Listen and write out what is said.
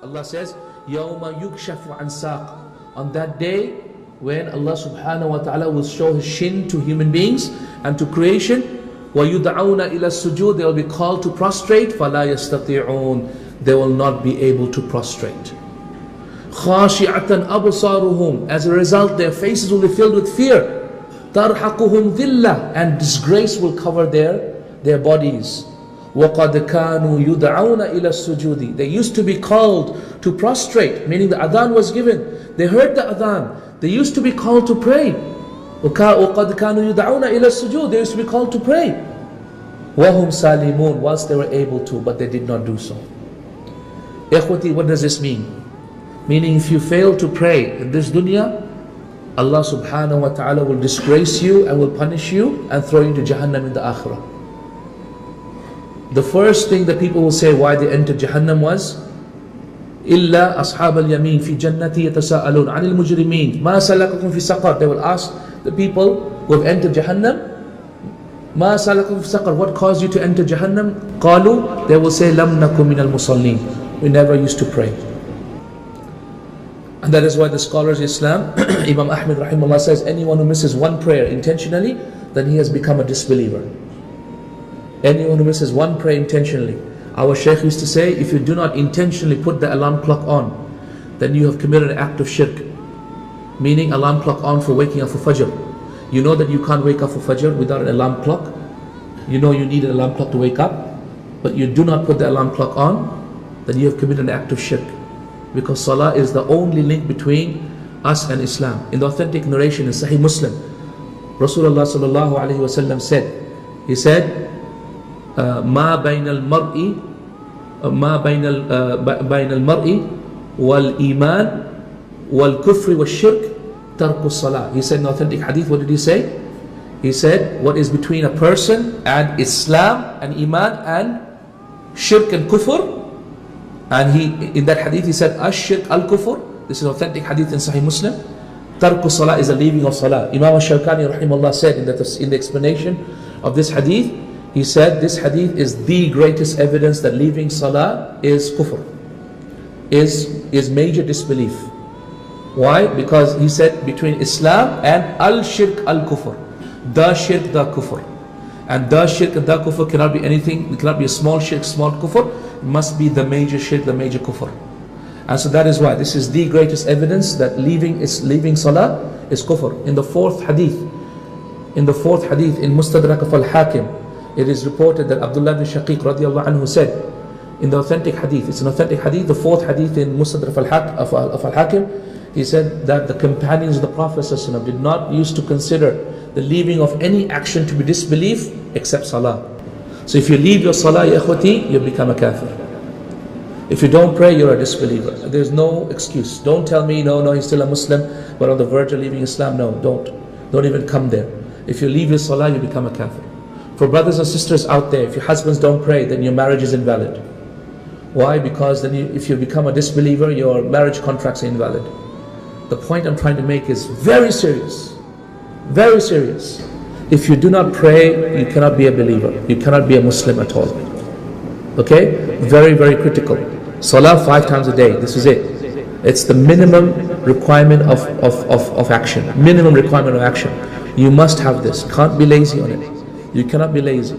Allah says, يَوْمَ يُكْشَفُ عَنْ سَاقٍ. On that day, when Allah subhanahu wa ta'ala will show His shin to human beings and to creation, وَيُدْعَوْنَ إِلَى السُّجُودِ. They will be called to prostrate, فَلَا يَسْتَطِيعُونَ. They will not be able to prostrate. خَاشِعَةً أَبْصَارُهُمْ. As a result, their faces will be filled with fear. تَرْحَقُهُمْ ذِلَّةً. And disgrace will cover their bodies. وَقَدْ كَانُوا يُدْعَوْنَ إِلَى السُّجُودِ. They used to be called to prostrate, meaning the adhan was given. They heard the adhan. They used to be called to pray. وَقَدْ كَانُوا يُدْعَوْنَ إِلَى السُّجُودِ. They used to be called to pray. وَهُمْ سَالِمُونَ. Whilst they were able to, but they did not do so. Ikhwati, what does this mean? Meaning, if you fail to pray in this dunya, Allah subhanahu wa ta'ala will disgrace you and will punish you and throw you into Jahannam in the akhirah. The first thing that people will say why they entered Jahannam was إِلَّا أَصْحَابَ الْيَمِينَ فِي جَنَّةِ يَتَسَاءَلُونَ عَنِ الْمُجْرِمِينَ مَا سَلَكَكُمْ فِي سَقَرَ. They will ask the people who have entered Jahannam, مَا سَلَكَكُمْ فِي سَقَرَ. What caused you to enter Jahannam? قَالُوا. They will say لَمْ نَكُمْ مِنَ الْمُصَلِّينَ. We never used to pray. And that is why the scholars of Islam, Imam Ahmed rahimahullah says, anyone who misses one prayer intentionally, then he has become a disbeliever. Anyone who misses one prayer intentionally. Our Shaykh used to say, if you do not intentionally put the alarm clock on, then you have committed an act of shirk. Meaning alarm clock on for waking up for Fajr. You know that you can't wake up for Fajr without an alarm clock. You know you need an alarm clock to wake up, but you do not put the alarm clock on, then you have committed an act of shirk. Because Salah is the only link between us and Islam. In the authentic narration in Sahih Muslim, Rasulullah sallallahu alayhi wa sallam said, he said, ما بين المرء والإيمان والكفر والشرك ترك الصلاة. He said in the authentic hadith, what did he say? He said, what is between a person and Islam and Iman and shirk and kufr? And he, in that hadith, he said, Ash-shirk al-kufr. This is authentic hadith in Sahih Muslim. Tarku salah is a leaving of salah. Imam al-Shawkani rahimahullah said in the explanation of this hadith, he said this hadith is the greatest evidence that leaving salah is kufr, is major disbelief. Why? Because he said between Islam and al-shirk al-kufr, the shirk, the kufr. And the shirk and the kufr cannot be anything, it cannot be a small shirk, small kufr. It must be the major shirk, the major kufr. And so that is why this is the greatest evidence that leaving salah is kufr. In the fourth hadith in Mustadrak of al-Hakim, it is reported that Abdullah bin Shaqiq radiallahu anhu said, in the authentic hadith, it's an authentic hadith, the fourth hadith in Mustadrak of al-Hakim, he said that the companions of the Prophet ﷺ did not used to consider the leaving of any action to be disbelief except salah. So if you leave your salah, ya ikhwati, you become a kafir. If you don't pray, you're a disbeliever. There's no excuse. Don't tell me, no, he's still a Muslim, but on the verge of leaving Islam. No, don't even come there. If you leave your salah, you become a kafir. For brothers and sisters out there, if your husbands don't pray, then your marriage is invalid. Why? Because then if you become a disbeliever, your marriage contracts are invalid. The point I'm trying to make is very serious. Very serious. If you do not pray, you cannot be a believer. You cannot be a Muslim at all. Okay? Very, very critical. Salah 5 times a day. This is it. It's the minimum requirement of action. Minimum requirement of action. You must have this. Can't be lazy on it. You cannot be lazy.